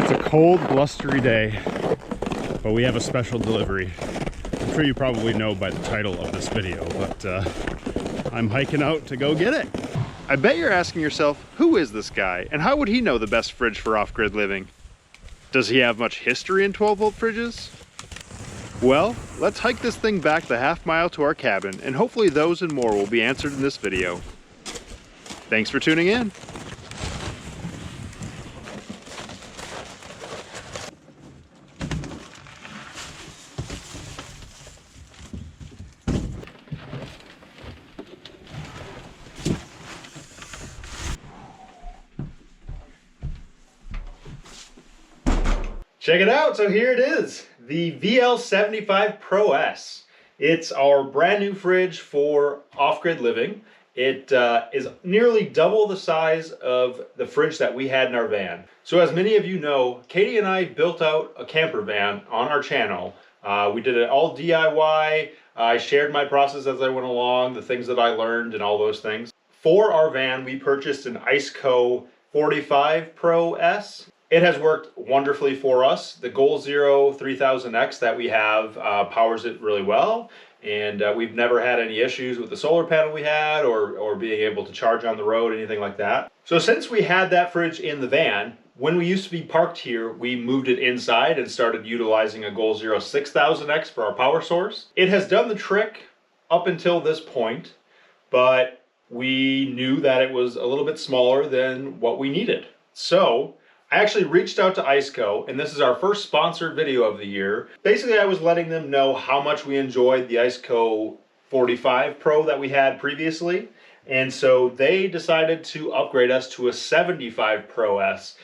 It's a cold, blustery day, but we have a special delivery. I'm sure you probably know by the title of this video, but I'm hiking out to go get it. I bet you're asking yourself, who is this guy, and how would he know the best fridge for off-grid living? Does he have much history in 12-volt fridges? Well, let's hike this thing back the half-mile to our cabin, and hopefully those and more will be answered in this video. Thanks for tuning in. Check it out, so here it is, the VL75 Pro S. It's our brand new fridge for off-grid living. It is nearly double the size of the fridge that we had in our van. So as many of you know, Katie and I built out a camper van on our channel. We did it all DIY. I shared my process as I went along, the things that I learned and all those things. For our van, we purchased an ICECO 45 Pro S. It has worked wonderfully for us. The Goal Zero 3000X that we have powers it really well, and we've never had any issues with the solar panel we had or being able to charge on the road, anything like that. So since we had that fridge in the van, when we used to be parked here, we moved it inside and started utilizing a Goal Zero 6000X for our power source. It has done the trick up until this point, but we knew that it was a little bit smaller than what we needed. So I actually reached out to ICECO, and this is our first sponsored video of the year. Basically, I was letting them know how much we enjoyed the ICECO 45 Pro that we had previously. And so they decided to upgrade us to a 75 Pro S.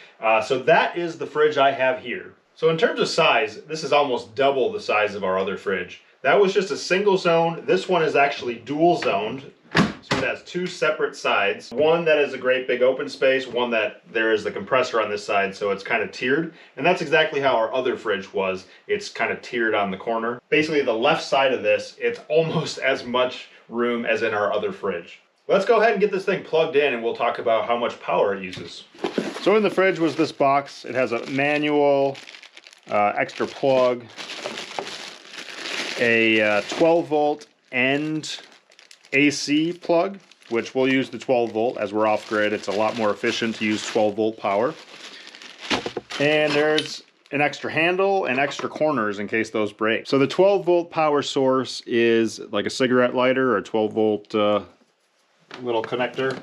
So that is the fridge I have here. So in terms of size, this is almost double the size of our other fridge. That was just a single zone. This one is actually dual zoned. So it has two separate sides. One that is a great big open space, one that there is the compressor on this side, so it's kind of tiered. And that's exactly how our other fridge was. It's kind of tiered on the corner. Basically the left side of this, it's almost as much room as in our other fridge. Let's go ahead and get this thing plugged in and we'll talk about how much power it uses. So in the fridge was this box. It has a manual, extra plug, a 12 volt and AC plug, which we'll use the 12 volt as we're off grid. It's a lot more efficient to use 12 volt power. And there's an extra handle and extra corners in case those break. So the 12 volt power source is like a cigarette lighter or a 12 volt little connector.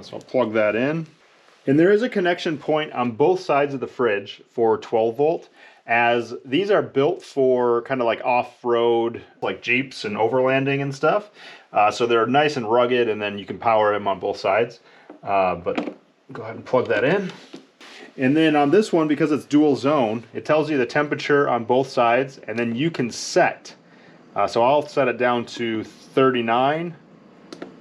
So I'll plug that in. And there is a connection point on both sides of the fridge for 12 volt. As these are built for kind of like off-road, like Jeeps and overlanding and stuff. So they're nice and rugged, and then you can power them on both sides. But go ahead and plug that in. And then on this one, because it's dual zone, it tells you the temperature on both sides, and then you can set. So I'll set it down to 39,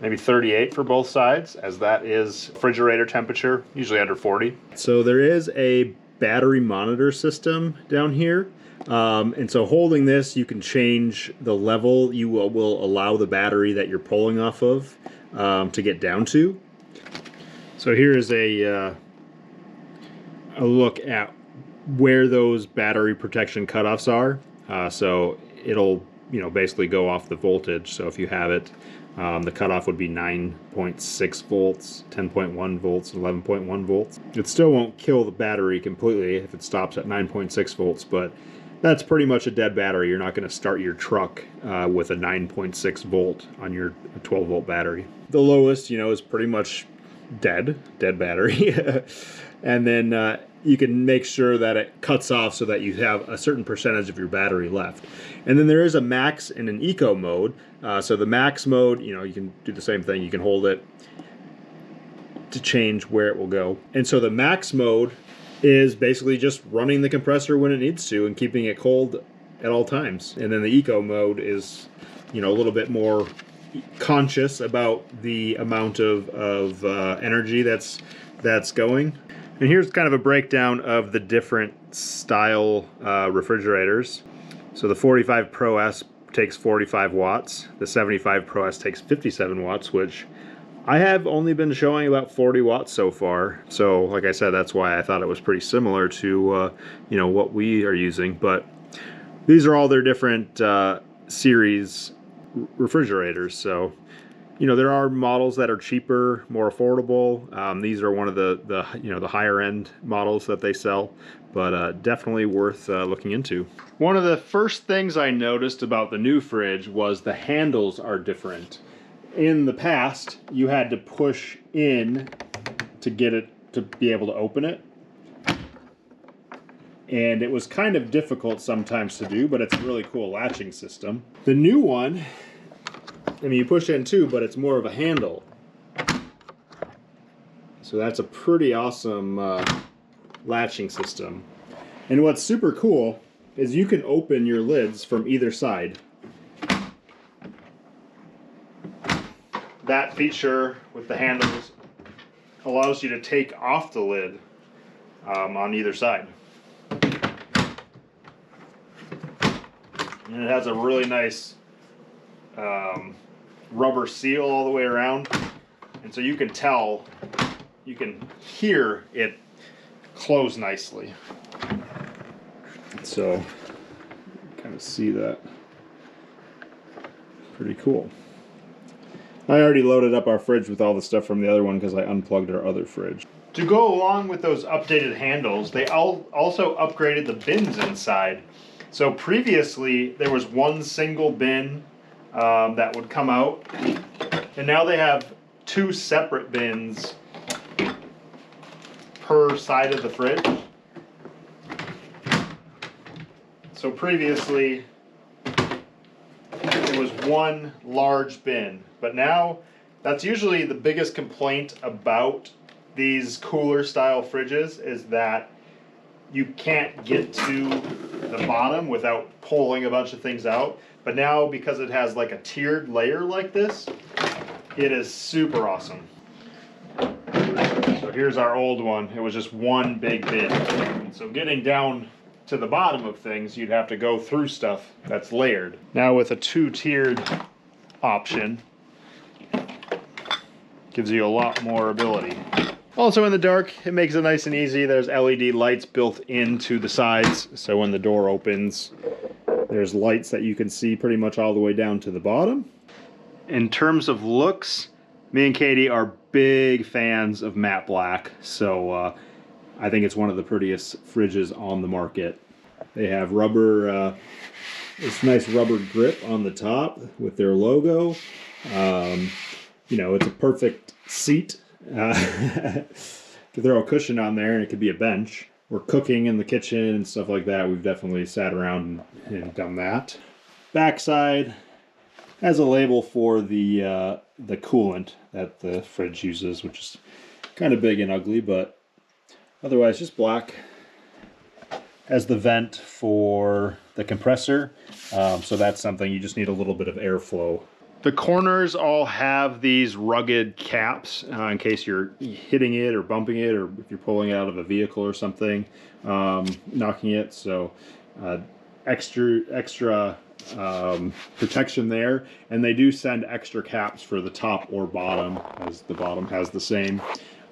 maybe 38 for both sides, as that is refrigerator temperature, usually under 40. So there is a battery monitor system down here, and so holding this, you can change the level you will allow the battery that you're pulling off of to get down to. So here is a look at where those battery protection cutoffs are. So it'll basically go off the voltage. So if you have it, the cutoff would be 9.6 volts, 10.1 volts, 11.1 volts. It still won't kill the battery completely if it stops at 9.6 volts, but that's pretty much a dead battery. You're not going to start your truck with a 9.6 volt on your 12 volt battery. The lowest, is pretty much dead battery. And then you can make sure that it cuts off so that you have a certain percentage of your battery left. And then there is a max and an eco mode. So the max mode, you can do the same thing. You can hold it to change where it will go. And so the max mode is basically just running the compressor when it needs to and keeping it cold at all times. And then the eco mode is, a little bit more conscious about the amount of energy that's going. And here's kind of a breakdown of the different style refrigerators. So the 45 Pro S takes 45 watts. The 75 Pro S takes 57 watts, which I have only been showing about 40 watts so far, so like I said, that's why I thought it was pretty similar to you know, what we are using. But these are all their different series refrigerators, so you know, there are models that are cheaper, more affordable. These are one of the you know, the higher end models that they sell, but definitely worth looking into. One of the first things I noticed about the new fridge was the handles are different. In the past, you had to push in to get it to be able to open it, and it was kind of difficult sometimes to do, but it's a really cool latching system. The new one, I mean, you push in too, but it's more of a handle. So that's a pretty awesome latching system. And what's super cool is you can open your lids from either side. That feature with the handles allows you to take off the lid on either side. And it has a really nice rubber seal all the way around, and so you can tell, you can hear it close nicely. So kind of see that. Pretty cool. I already loaded up our fridge with all the stuff from the other one because I unplugged our other fridge. To go along with those updated handles, they also upgraded the bins inside. So previously there was one single bin that would come out, and now they have two separate bins per side of the fridge. So previously it was one large bin, but now that's usually the biggest complaint about these cooler style fridges, is that you can't get to the bottom without pulling a bunch of things out. But now, because it has like a tiered layer like this, it is super awesome. So here's our old one. It was just one big bin. So getting down to the bottom of things, you'd have to go through stuff that's layered. Now with a two-tiered option, gives you a lot more ability. Also in the dark, it makes it nice and easy. There's LED lights built into the sides, so when the door opens, there's lights that you can see pretty much all the way down to the bottom. In terms of looks, me and Katie are big fans of matte black, so I think it's one of the prettiest fridges on the market. They have rubber, this nice rubber grip on the top with their logo. You know, it's a perfect seat. To throw a cushion on there, and it could be a bench. We're cooking in the kitchen and stuff like that. We've definitely sat around and done that. Backside has a label for the coolant that the fridge uses, which is kind of big and ugly, but otherwise just black. Has the vent for the compressor, so that's something you just need a little bit of airflow. The corners all have these rugged caps in case you're hitting it or bumping it, or if you're pulling it out of a vehicle or something, knocking it. So extra protection there. And they do send extra caps for the top or bottom, as the bottom has the same,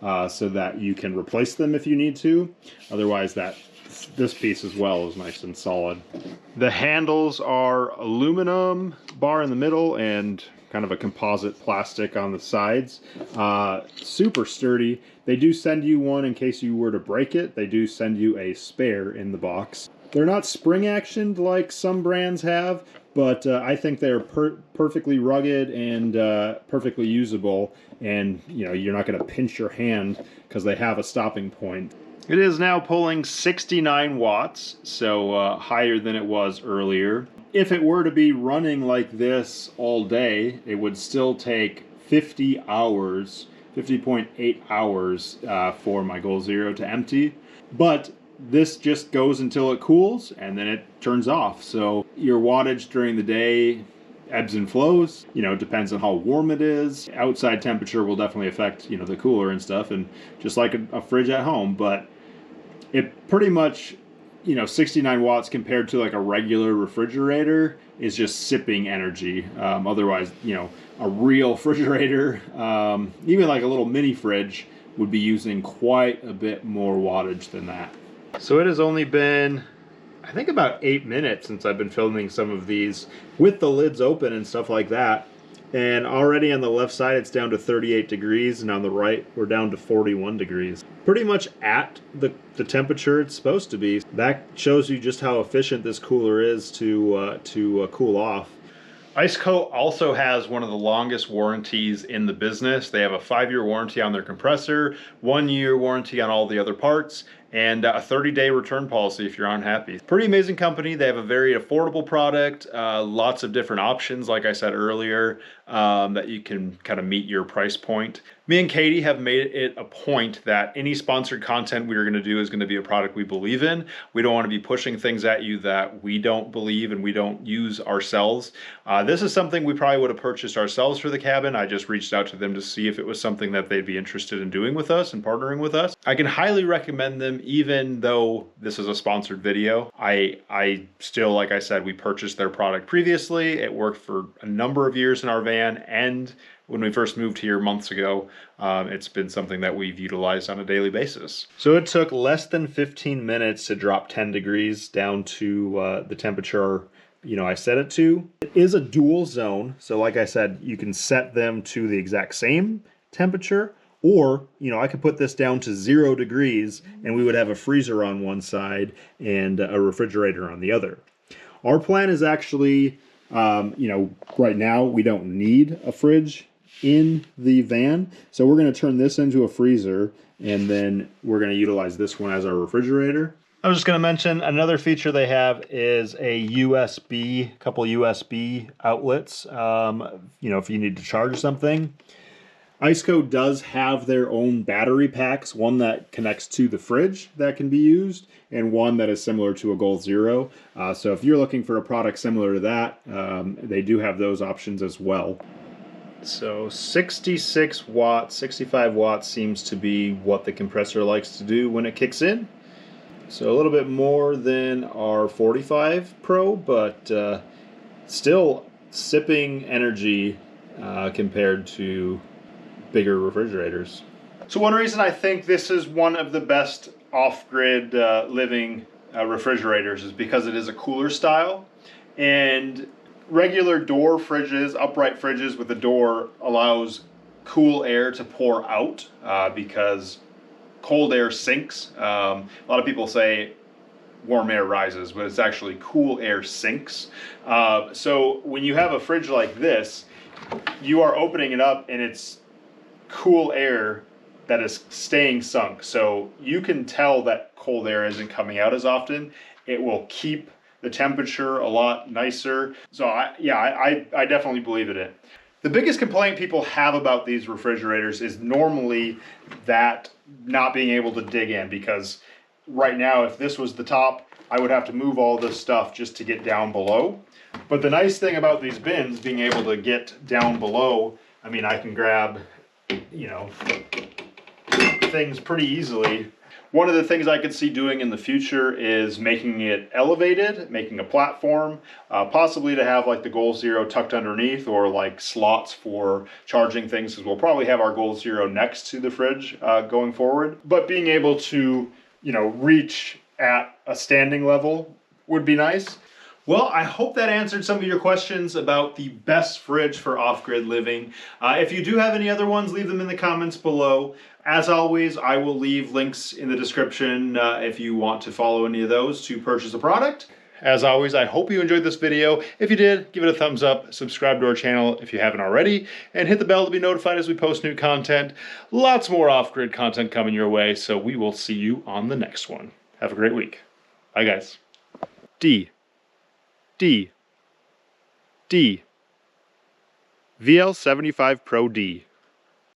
so that you can replace them if you need to. Otherwise, this piece as well is nice and solid. The handles are aluminum bar in the middle and kind of a composite plastic on the sides. Super sturdy. They do send you one in case you were to break it. They do send you a spare in the box. They're not spring actioned like some brands have, but I think they're perfectly rugged and perfectly usable, and you know, you're not going to pinch your hand because they have a stopping point. It is now pulling 69 watts, so higher than it was earlier. If it were to be running like this all day, it would still take 50 hours, 50.8 hours for my Goal Zero to empty. But this just goes until it cools, and then it turns off. So your wattage during the day ebbs and flows. You know, it depends on how warm it is. Outside temperature will definitely affect, you know, the cooler and stuff, and just like a fridge at home. But it pretty much, you know, 69 watts compared to like a regular refrigerator is just sipping energy. Otherwise, you know, a real refrigerator, even like a little mini fridge, would be using quite a bit more wattage than that. So it has only been, I think, about 8 minutes since I've been filming some of these with the lids open and stuff like that. And already on the left side it's down to 38 degrees, and on the right we're down to 41 degrees. Pretty much at the temperature it's supposed to be. That shows you just how efficient this cooler is to cool off. ICECO also has one of the longest warranties in the business. They have a 5-year warranty on their compressor, 1-year warranty on all the other parts, and a 30-day return policy if you're unhappy. Pretty amazing company. They have a very affordable product, lots of different options, like I said earlier, that you can kind of meet your price point. Me and Katie have made it a point that any sponsored content we are going to do is going to be a product we believe in. We don't want to be pushing things at you that we don't believe and we don't use ourselves. This is something we probably would have purchased ourselves for the cabin. I just reached out to them to see if it was something that they'd be interested in doing with us and partnering with us. I can highly recommend them, even though this is a sponsored video. I still, like I said, we purchased their product previously. It worked for a number of years in our van, and when we first moved here months ago, it's been something that we've utilized on a daily basis. So it took less than 15 minutes to drop 10 degrees down to the temperature, you know, I set it to. It is a dual zone, so like I said, you can set them to the exact same temperature, or, you know, I could put this down to 0 degrees and we would have a freezer on one side and a refrigerator on the other. Our plan is actually, you know, right now we don't need a fridge in the van, so we're going to turn this into a freezer, and then we're going to utilize this one as our refrigerator. I was just going to mention another feature they have is a couple USB outlets, you know, if you need to charge something. ICECO does have their own battery packs, one that connects to the fridge that can be used, and one that is similar to a Goal Zero. So if you're looking for a product similar to that, they do have those options as well. So 66 watts, 65 watts seems to be what the compressor likes to do when it kicks in. So a little bit more than our 45 Pro, but still sipping energy compared to bigger refrigerators. So one reason I think this is one of the best off-grid living refrigerators is because it is a cooler style, and regular door fridges, upright fridges with a door, allows cool air to pour out because cold air sinks. A lot of people say warm air rises, but it's actually cool air sinks. So when you have a fridge like this, you are opening it up and it's cool air that is staying sunk. So you can tell that cold air isn't coming out as often. It will keep the temperature a lot nicer. So I definitely believe in it. The biggest complaint people have about these refrigerators is normally that not being able to dig in, because right now if this was the top, I would have to move all this stuff just to get down below. But the nice thing about these bins being able to get down below, I mean, I can grab, you know, things pretty easily. One of the things I could see doing in the future is making it elevated, making a platform, possibly to have like the Goal Zero tucked underneath, or like slots for charging things, because we'll probably have our Goal Zero next to the fridge going forward. But being able to, you know, reach at a standing level would be nice. Well, I hope that answered some of your questions about the best fridge for off-grid living. If you do have any other ones, leave them in the comments below. As always, I will leave links in the description if you want to follow any of those to purchase a product. As always, I hope you enjoyed this video. If you did, give it a thumbs up, subscribe to our channel if you haven't already, and hit the bell to be notified as we post new content. Lots more off-grid content coming your way, so we will see you on the next one. Have a great week. Bye, guys. D VL75 Pro D.